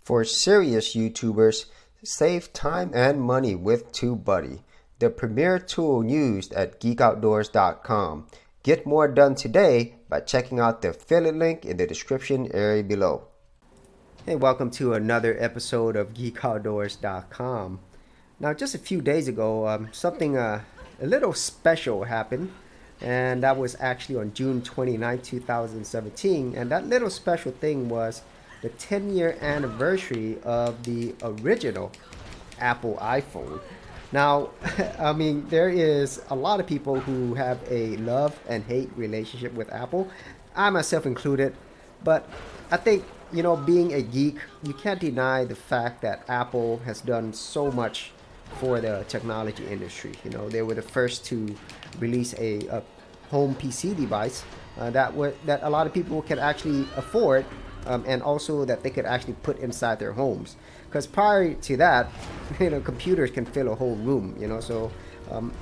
For serious YouTubers, save time and money with TubeBuddy, the premier tool used at geekoutdoors.com. Get more done today by checking out the affiliate link in the description area below. Hey, welcome to another episode of geekoutdoors.com. Now, just a few days ago, something a little special happened, and that was actually on June 29, 2017. And that little special thing was the 10-year anniversary of the original Apple iPhone. Now, I mean, there is a lot of people who have a love and hate relationship with Apple, I myself included, but I think, being a geek, you can't deny the fact that Apple has done so much for the technology industry. They were the first to release a home PC device that a lot of people can actually afford, and also that they could actually put inside their homes. Because prior to that, computers can fill a whole room. So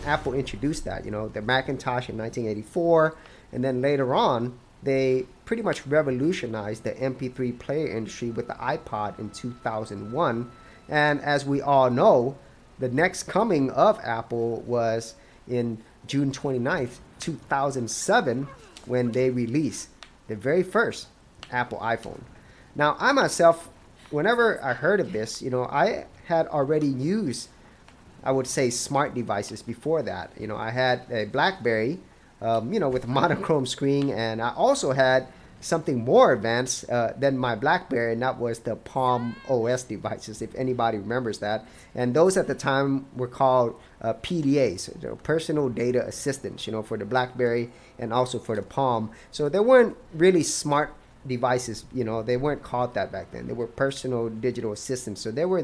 Apple introduced that. The Macintosh in 1984, and then later on, they pretty much revolutionized the MP3 player industry with the iPod in 2001. And as we all know, the next coming of Apple was in June 29th, 2007, when they released the very first Apple iPhone. Now, I myself, whenever I heard of this, I had already used, I would say, smart devices before that. I had a BlackBerry, with a monochrome screen, and I also had something more advanced than my BlackBerry, and that was the Palm OS devices, if anybody remembers that. And those at the time were called PDAs, personal data assistants, for the BlackBerry and also for the Palm. So they weren't really smart devices, they weren't called that back then. They were personal digital assistants. So they were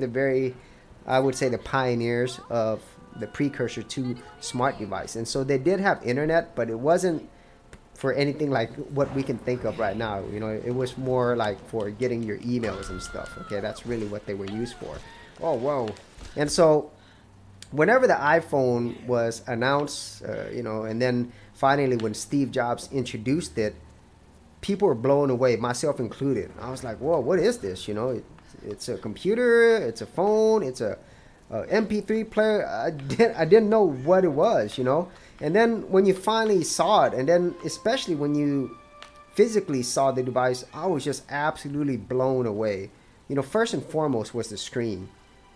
I would say, the pioneers of the precursor to smart device. And so they did have internet, but it wasn't for anything like what we can think of right now. It was more like for getting your emails and stuff. Okay, that's really what they were used for. Oh, whoa. And so whenever the iPhone was announced, and then finally when Steve Jobs introduced it, people were blown away, myself included. I was like, whoa, what is this? It's a computer, it's a phone, it's a MP3 player. I didn't know what it was, And then when you finally saw it, and then especially when you physically saw the device, I was just absolutely blown away. First and foremost was the screen.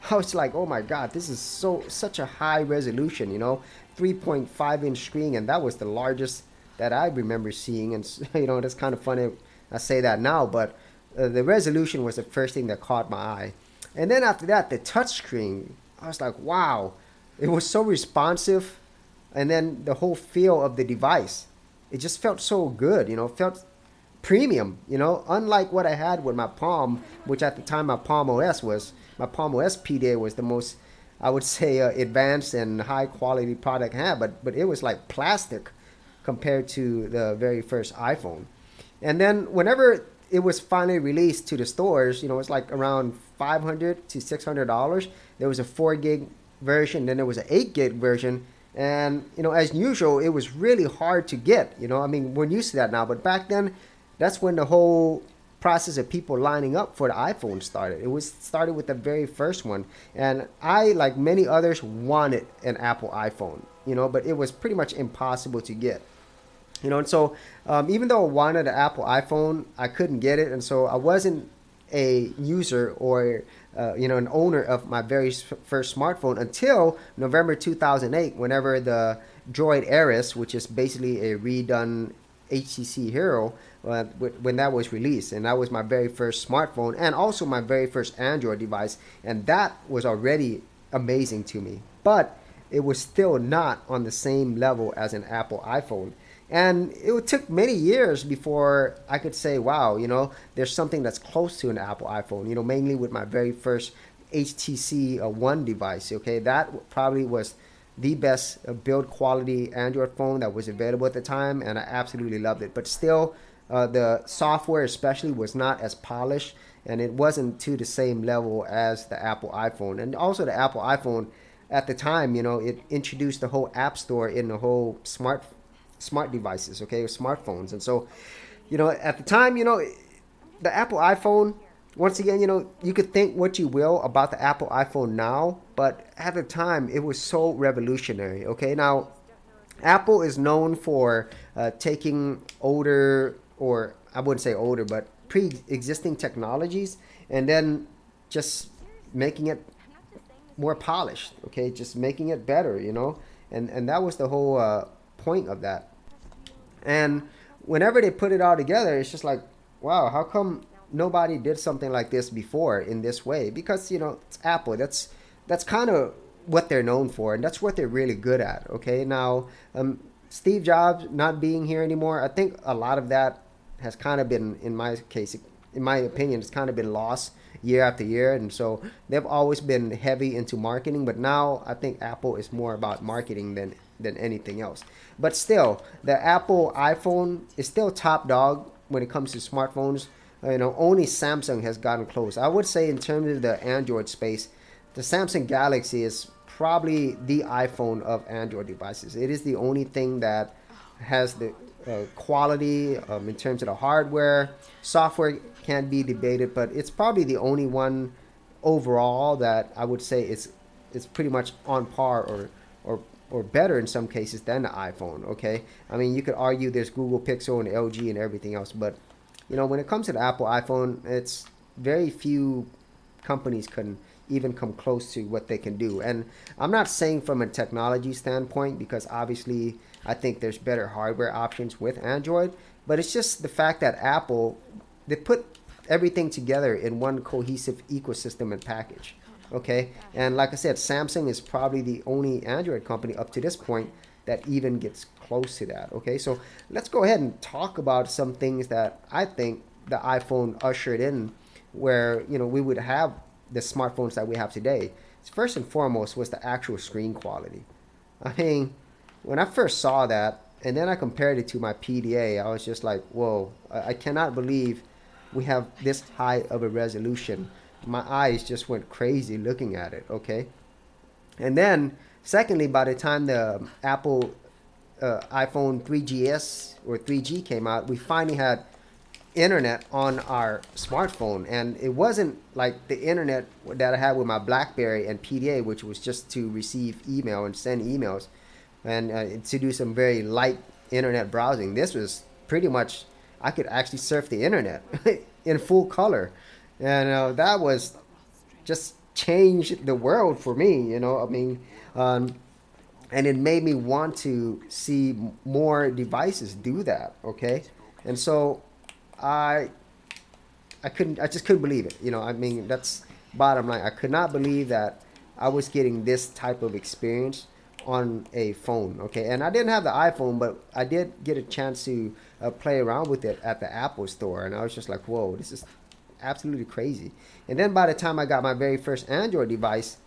I was like, oh my God, this is such a high resolution, 3.5 inch screen, and that was the largest that I remember seeing. And that's kind of funny I say that now, but the resolution was the first thing that caught my eye. And then after that, the touch screen, I was like, wow, it was so responsive. And then the whole feel of the device, it just felt so good, felt premium, unlike what I had with my Palm, which at the time my Palm OS PDA was the most, I would say, advanced and high quality product I had, but it was like plastic compared to the very first iPhone. And then whenever it was finally released to the stores, it's like around $500 to $600. There was a 4 gig version, then there was an 8 gig version. And, as usual, it was really hard to get. I mean, we're used to that now. But back then, that's when the whole process of people lining up for the iPhone started. It started with the very first one. And I, like many others, wanted an Apple iPhone, but it was pretty much impossible to get. And so even though I wanted an Apple iPhone, I couldn't get it. And so I wasn't a user or, an owner of my very first smartphone until November 2008, whenever the Droid Ares, which is basically a redone HTC Hero, when that was released. And that was my very first smartphone and also my very first Android device. And that was already amazing to me. But it was still not on the same level as an Apple iPhone. And it took many years before I could say, wow, there's something that's close to an Apple iPhone, mainly with my very first HTC One device. Okay, that probably was the best build quality Android phone that was available at the time, and I absolutely loved it. But still, the software especially was not as polished, and it wasn't to the same level as the Apple iPhone. And also the Apple iPhone at the time, it introduced the whole App Store in the whole smart devices, okay, smartphones. And so, at the time, the Apple iPhone, once again, you could think what you will about the Apple iPhone now, but at the time, it was so revolutionary. Okay, now Apple is known for taking older, or I wouldn't say older, but pre-existing technologies, and then just making it more polished. Okay, just making it better. And that was the whole point of that. And whenever they put it all together, it's just like, wow, how come nobody did something like this before in this way? Because it's Apple. That's kind of what they're known for, and that's what they're really good at. Okay, now Steve Jobs not being here anymore, I think a lot of that has kind of been, in my case, in my opinion, it's kind of been lost year after year. And so they've always been heavy into marketing, but now I think Apple is more about marketing than anything else. But still, the Apple iPhone is still top dog when it comes to smartphones. Only Samsung has gotten close. I would say in terms of the Android space, the Samsung Galaxy is probably the iPhone of Android devices. It is the only thing that has the quality in terms of the hardware. Software can be debated, but it's probably the only one overall that I would say it's pretty much on par or better in some cases than the iPhone. Okay, I mean, you could argue there's Google Pixel and LG and everything else, but when it comes to the Apple iPhone, it's very few companies can even come close to what they can do. And I'm not saying from a technology standpoint, because obviously I think there's better hardware options with Android, but it's just the fact that Apple, they put everything together in one cohesive ecosystem and package. Okay, and like I said, Samsung is probably the only Android company up to this point that even gets close to that. Okay, so let's go ahead and talk about some things that I think the iPhone ushered in, where we would have the smartphones that we have today. First and foremost was the actual screen quality. I mean, when I first saw that, and then I compared it to my PDA, I was just like, whoa, I cannot believe we have this high of a resolution. My eyes just went crazy looking at it. Okay, and then secondly, by the time the Apple iPhone 3GS or 3G came out, we finally had internet on our smartphone, and it wasn't like the internet that I had with my BlackBerry and PDA, which was just to receive email and send emails and to do some very light internet browsing. This was pretty much, I could actually surf the internet in full color, and that was just changed the world for me. I mean, and it made me want to see more devices do that. Okay, and so I I just couldn't believe it. I mean, that's bottom line. I could not believe that I was getting this type of experience on a phone. Okay, and I didn't have the iPhone, but I did get a chance to play around with it at the Apple store, and I was just like, whoa, this is absolutely crazy. And then by the time I got my very first Android device,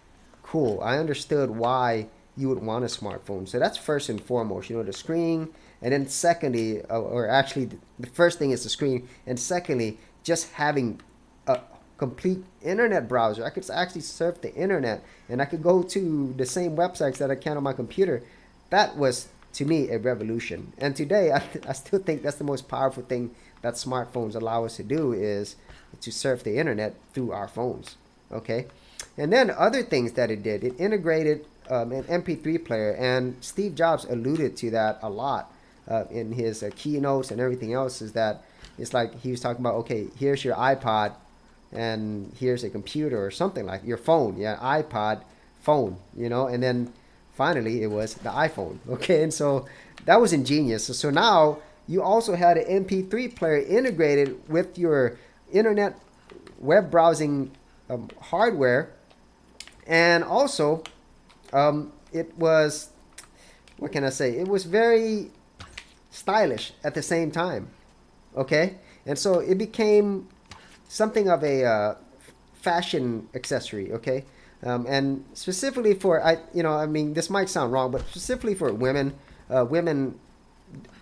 cool, I understood why you would want a smartphone. So that's first and foremost, the screen. And then secondly, or actually the first thing is the screen. And secondly, just having a complete internet browser. I could actually surf the internet, and I could go to the same websites that I can on my computer. That was, to me, a revolution. And today, I still think that's the most powerful thing that smartphones allow us to do, is to surf the internet through our phones. Okay? And then other things that it did, it integrated an MP3 player, and Steve Jobs alluded to that a lot in his keynotes and everything else, is that it's like he was talking about, okay, here's your iPod, and here's a computer or something, like your phone, yeah, iPod, phone, and then finally it was the iPhone. Okay, and so that was ingenious. So now you also had an MP3 player integrated with your internet web browsing hardware, and also it was, what can I say? It was very stylish at the same time. Okay, and so it became something of a fashion accessory. Okay, and specifically for I mean, this might sound wrong, but specifically for women, women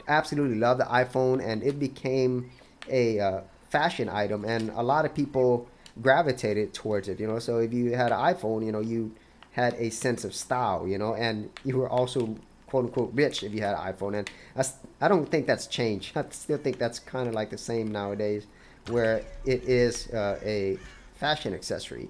absolutely love the iPhone, and it became a fashion item, and a lot of people gravitated towards it. So if you had an iPhone, you had a sense of style, and you were also quote unquote rich if you had an iPhone. And I don't think that's changed. I still think that's kind of like the same nowadays. where it is a fashion accessory,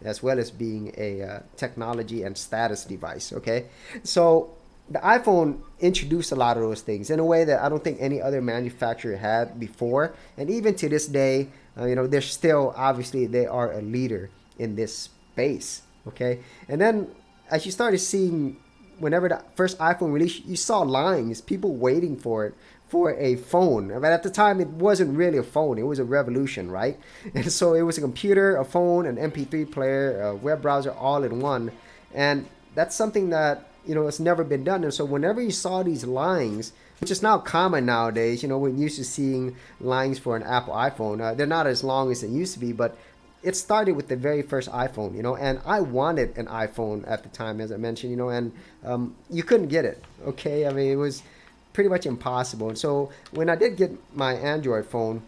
as well as being a technology and status device. Okay, so the iPhone introduced a lot of those things in a way that I don't think any other manufacturer had before, and even to this day, they're still, obviously they are a leader in this space. Okay, and then as you started seeing, whenever the first iPhone released, you saw lines, people waiting for it, for a phone. But at the time, it wasn't really a phone. It was a revolution, right? And so it was a computer, a phone, an MP3 player, a web browser, all in one. And that's something that, it's never been done. And so whenever you saw these lines, which is now common nowadays, we're used to seeing lines for an Apple iPhone. They're not as long as it used to be, but it started with the very first iPhone, and I wanted an iPhone at the time, as I mentioned, and you couldn't get it. Okay, I mean, it was pretty much impossible. And so when I did get my Android phone,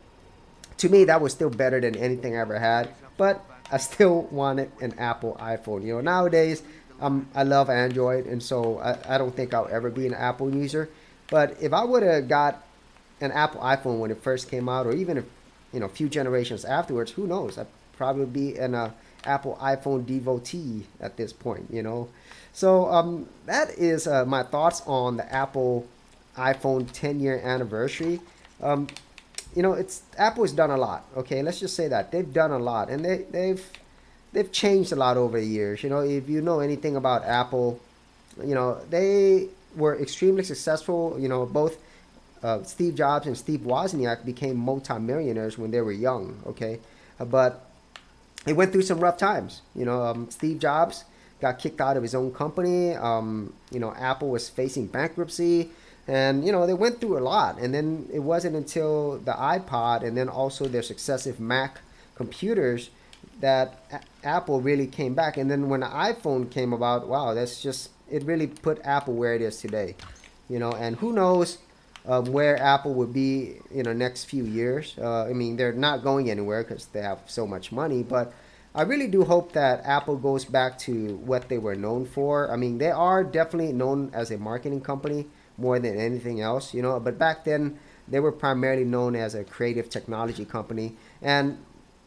to me that was still better than anything I ever had, but I still wanted an Apple iPhone. Nowadays I love Android, and so I don't think I'll ever be an Apple user. But if I would have got an Apple iPhone when it first came out, or even if, a few generations afterwards, who knows, I'd probably be an Apple iPhone devotee at this point. So that is my thoughts on the Apple iPhone 10-year anniversary. It's Apple has done a lot. Okay, let's just say that they've done a lot, and they've changed a lot over the years. If you know anything about Apple, they were extremely successful. Both Steve Jobs and Steve Wozniak became multimillionaires when they were young. Okay, but they went through some rough times. Steve Jobs got kicked out of his own company. Apple was facing bankruptcy. And, they went through a lot. And then it wasn't until the iPod and then also their successive Mac computers that Apple really came back. And then when the iPhone came about, wow, it really put Apple where it is today. And who knows where Apple would be in the next few years. They're not going anywhere because they have so much money. But I really do hope that Apple goes back to what they were known for. They are definitely known as a marketing company more than anything else, but back then they were primarily known as a creative technology company. And,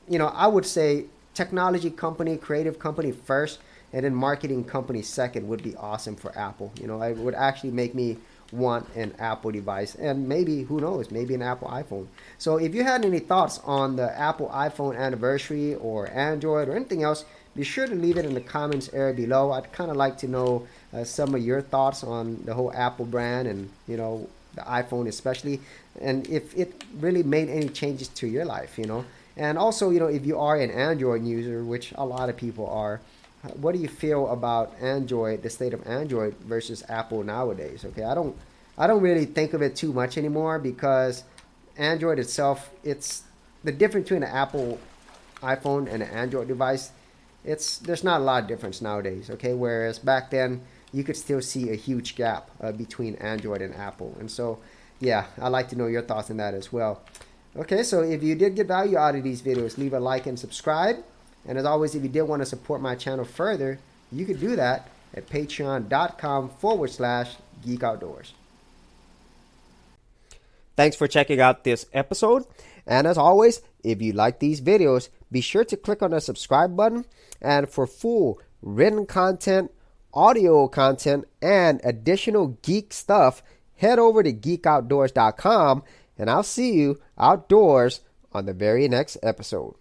I would say technology company, creative company first, and then marketing company second would be awesome for Apple. It would actually make me want an Apple device, and maybe, who knows, maybe an Apple iPhone. So if you had any thoughts on the Apple iPhone anniversary or Android or anything else, be sure to leave it in the comments area below. I'd kind of like to know some of your thoughts on the whole Apple brand and, the iPhone especially, and if it really made any changes to your life, And also, if you are an Android user, which a lot of people are, what do you feel about Android, the state of Android versus Apple nowadays? Okay, I don't really think of it too much anymore, because Android itself, it's the difference between an Apple iPhone and an Android device. There's not a lot of difference nowadays. Okay, whereas back then you could still see a huge gap between Android and Apple. And so, yeah, I'd like to know your thoughts on that as well. Okay, so if you did get value out of these videos, leave a like and subscribe. And as always, if you did want to support my channel further, you could do that at patreon.com/Geek Outdoors. Thanks for checking out this episode. And as always, if you like these videos, be sure to click on the subscribe button. And for full written content, audio content, and additional geek stuff, head over to geekoutdoors.com. And I'll see you outdoors on the very next episode.